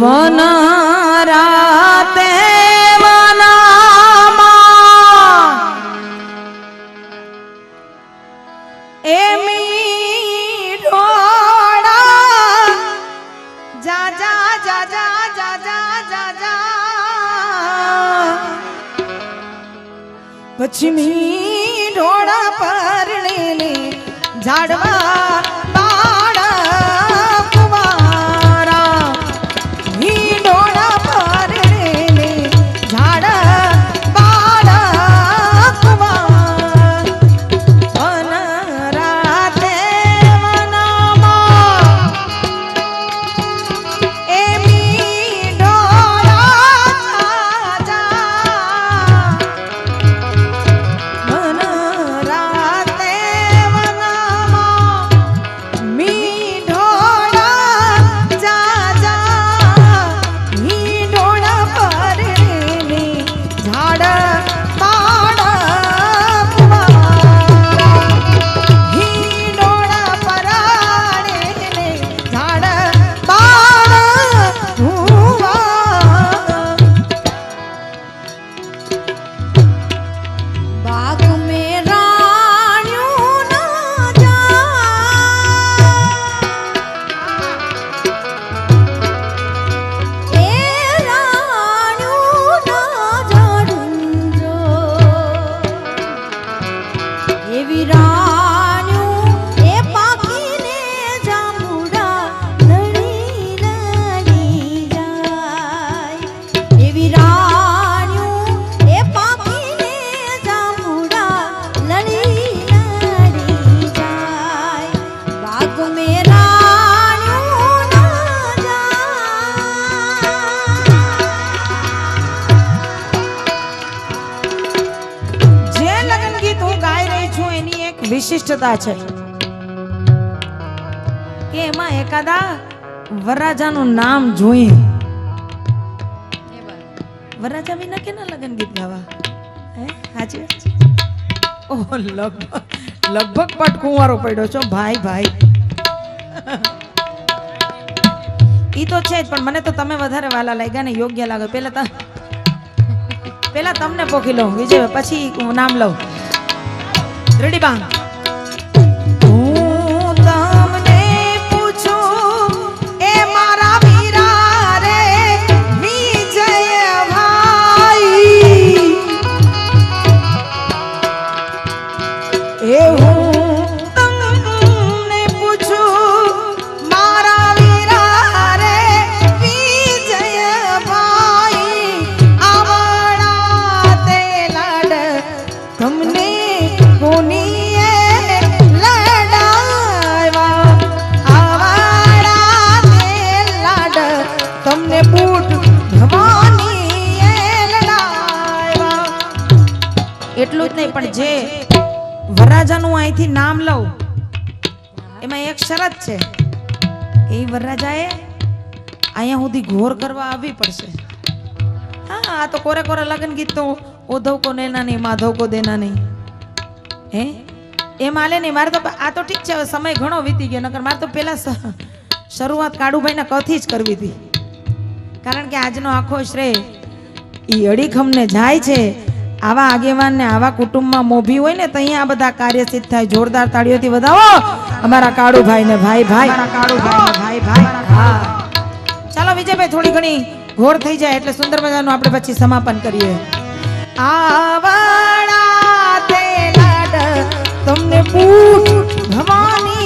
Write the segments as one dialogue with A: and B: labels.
A: One રાતે વનમાં એમી ઢોળા જા જા જા જા જા જા જા જા પશ્ચિમી ઢોળા પરણેલી ઝાડવા વિશિષ્ટતા છે કે એમાં એકાદા વરરાજાનું નામ જોઈએ. વરરાજા વિના કેના લગન ગીત ગાવા? હે હાજી ઓહ લગભગ પટ કુંવારો પડ્યો છો ભાઈ ભાઈ. ઈ તો છે જ, પણ મને તો તમે વધારે વાલા લાગ્યા ને યોગ્ય લાગે. પેલા તમને પોખી લઉં વિજય, પછી નામ લઉં. રેડી બાંગ. એટલું જ નહીં, પણ જે વરરાજાનું અહીંથી નામ લઉં એમાં એક શરત છે. એ વરરાજાએ અહીંયા સુધી ઘોર કરવા આવવી પડશે. હા, આ તો કોરે કોરે લગન ગીત તો ઓધવ કો નેના નહીં માધવ કો દેના નહીં હે એ માલે નહીં. મારે તો આ તો ઠીક છે, હવે સમય ઘણો વીતી ગયો. નકર મારે તો પેલા શરૂઆત કાળુભાઈના કથી જ કરવી હતી. કારણ કે આજનો આખો શ્રેય એ અડીખમને જાય છે. આવા આગેવાન ને આવા કુટુંબમાં મોભી હોય ને તો અહીંયા આ બધા કાર્ય સિદ્ધ થાય. જોરદાર તાળીઓથી વધાવો અમારા કાળુભાઈ ને ભાઈ ભાઈ. હા, ચાલો વિજયભાઈ, થોડી ઘણી ઘોર થઈ જાય એટલે સુંદર મજાનું આપણે પછી સમાપન કરીએ. આવડા તે લાડ તમને પૂછ ભવાની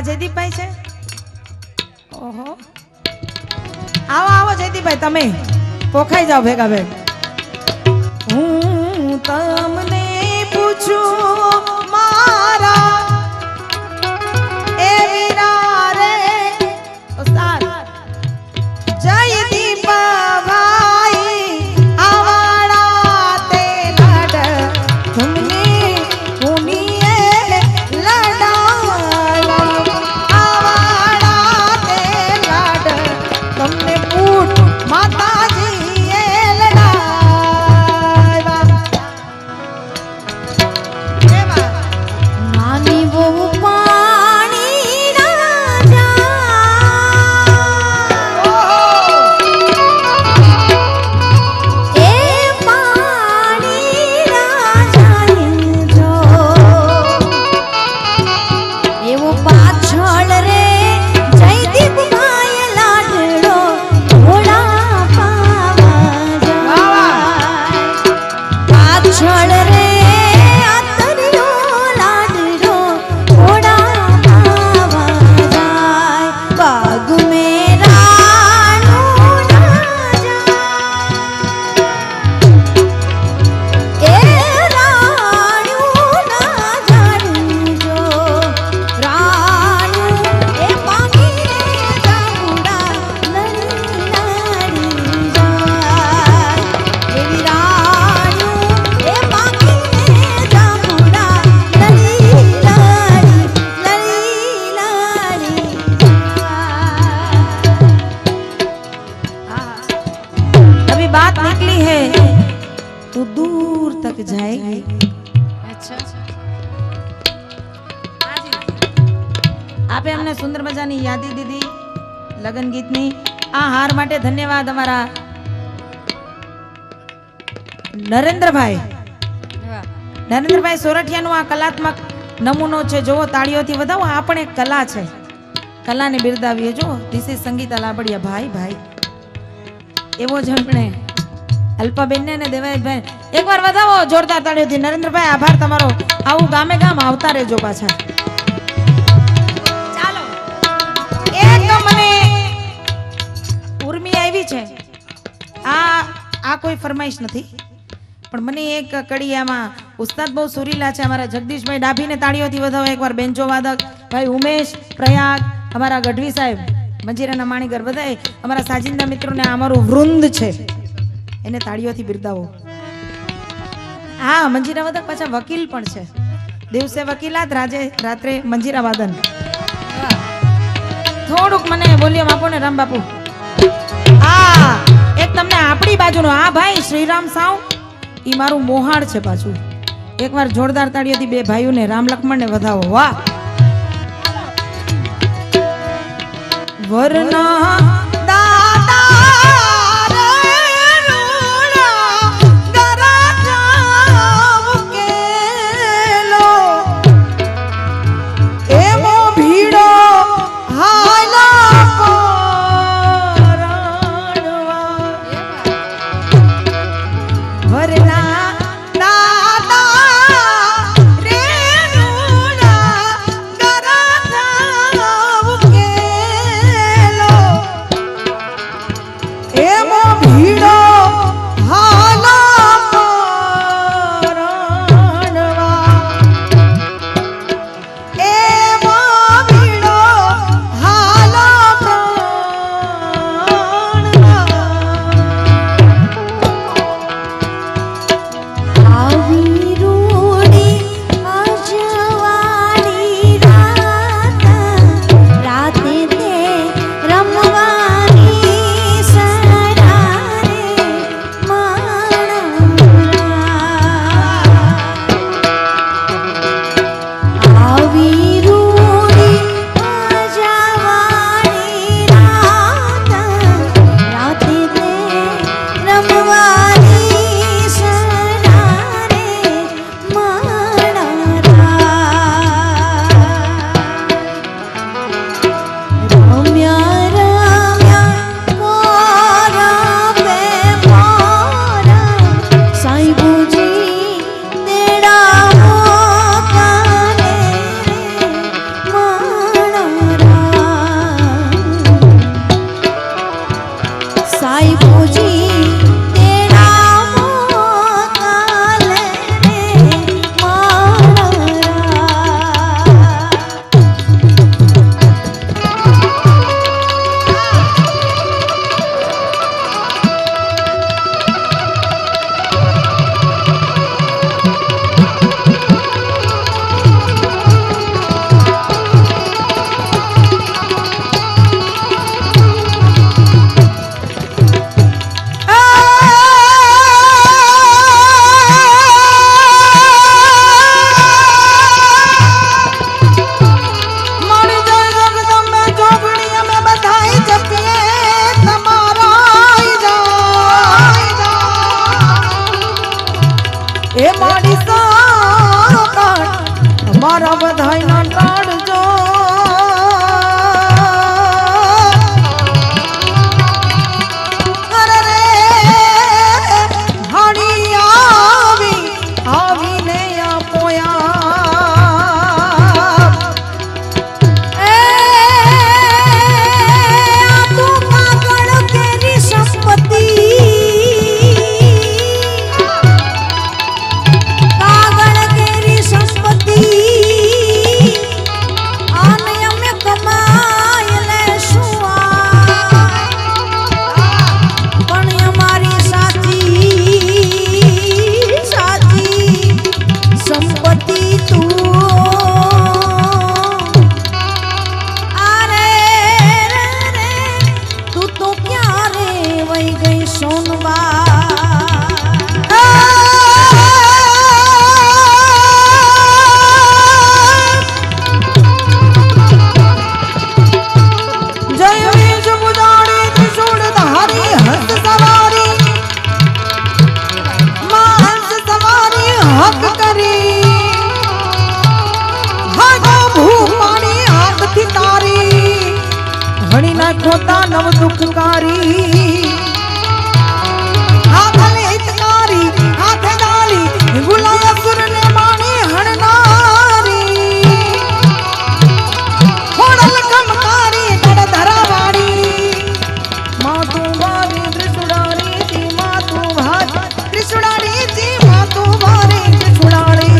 A: જયદીપભાઈ છે. ઓહો, આવો આવો જયદીપભાઈ, તમે પોખાઈ જાઓ ભેગા ભેગ. હું તમને પૂછું મારા આપે અમને સુંદર મજાની યાદી દીધી લગન ગીતની. આ હાર માટે ધન્યવાદ અમારા નરેન્દ્રભાઈ સોરઠિયાનું આ કલાત્મક નમૂનો છે. જુઓ, તાળીઓથી વધાવો. આ પણ એક કલા છે, કલાને બિરદાવીએ. જુઓ, ધીસ ઇઝ સંગીતા લાબડિયા. ભાઈ ભાઈ એવો જ આપણે અલ્પાબેન ને દેવાયભાઈ એકવાર વધાવો જોરદાર તાળીઓથી. નરેન્દ્રભાઈ આભાર તમારો. આવું ગામે ગામ આવતા રહેજો પાછા. ચાલો, એક મને ઉર્મી આવી છે. આ કોઈ ફરમાઈશ નથી, પણ મને એક કડીયામાં ઉસ્તાદ બહુ સુરીલા છે. અમારા જગદીશભાઈ ડાભીને તાળીઓથી વધાવો એકવાર. બેન્ચો વાદક ભાઈ ઉમેશ પ્રયાગ, અમારા ગઢવી સાહેબ, મંજીરાના માણીગર, બધાએ અમારા સાજિંદા મિત્રોને અમારું વૃંદ છે એને તાળીઓથી બિરદાવો. હા, મંજીરા વાદક પાછા વકીલ પણ છે. દિવસે વકીલાત, રાત્રે મંજીરા વાદન. થોડુંક મને વોલ્યુમ આપો ને રામ બાપુ. આ એક તમને આપણી બાજુનો આ ભાઈ શ્રીરામ સાવ ઈ મારું મોહાળ છે પાછું. એકવાર જોરદાર તાળીઓથી બે ભાઈઓને રામ લક્ષ્મણને વધાવો. વાહ. વરના रखो दानव दुखकारी हाथ में हितकारी हाथ डाली गुलाब सुर ने मानी हरनारी होड़ल कमकारी कड़ धरावाड़ी मातु बारी त्रिशुड़ारी जी मातु भाज त्रिशुड़ारी जी मातु बारी त्रिशुड़ारी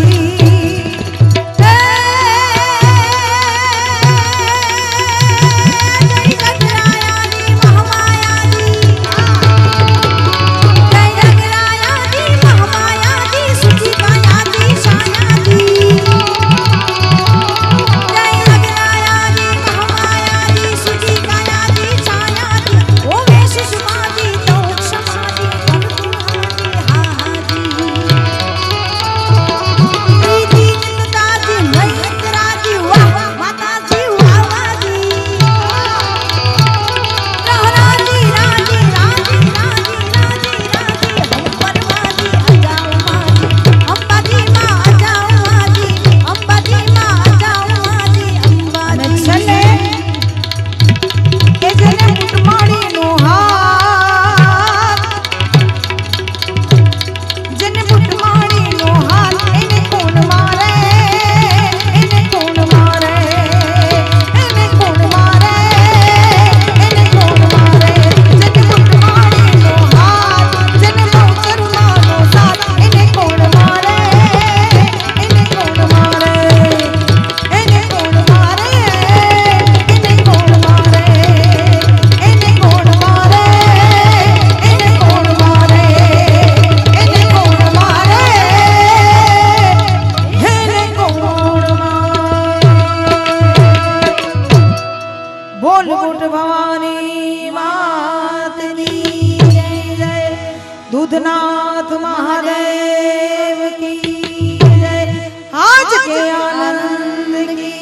A: दूधनाथ महादेव की जय आज के आनंद की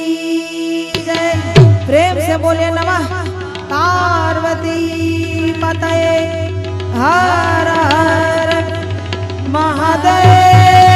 A: जय प्रेम से बोले नमः पार्वती पतये हर हर महादेव।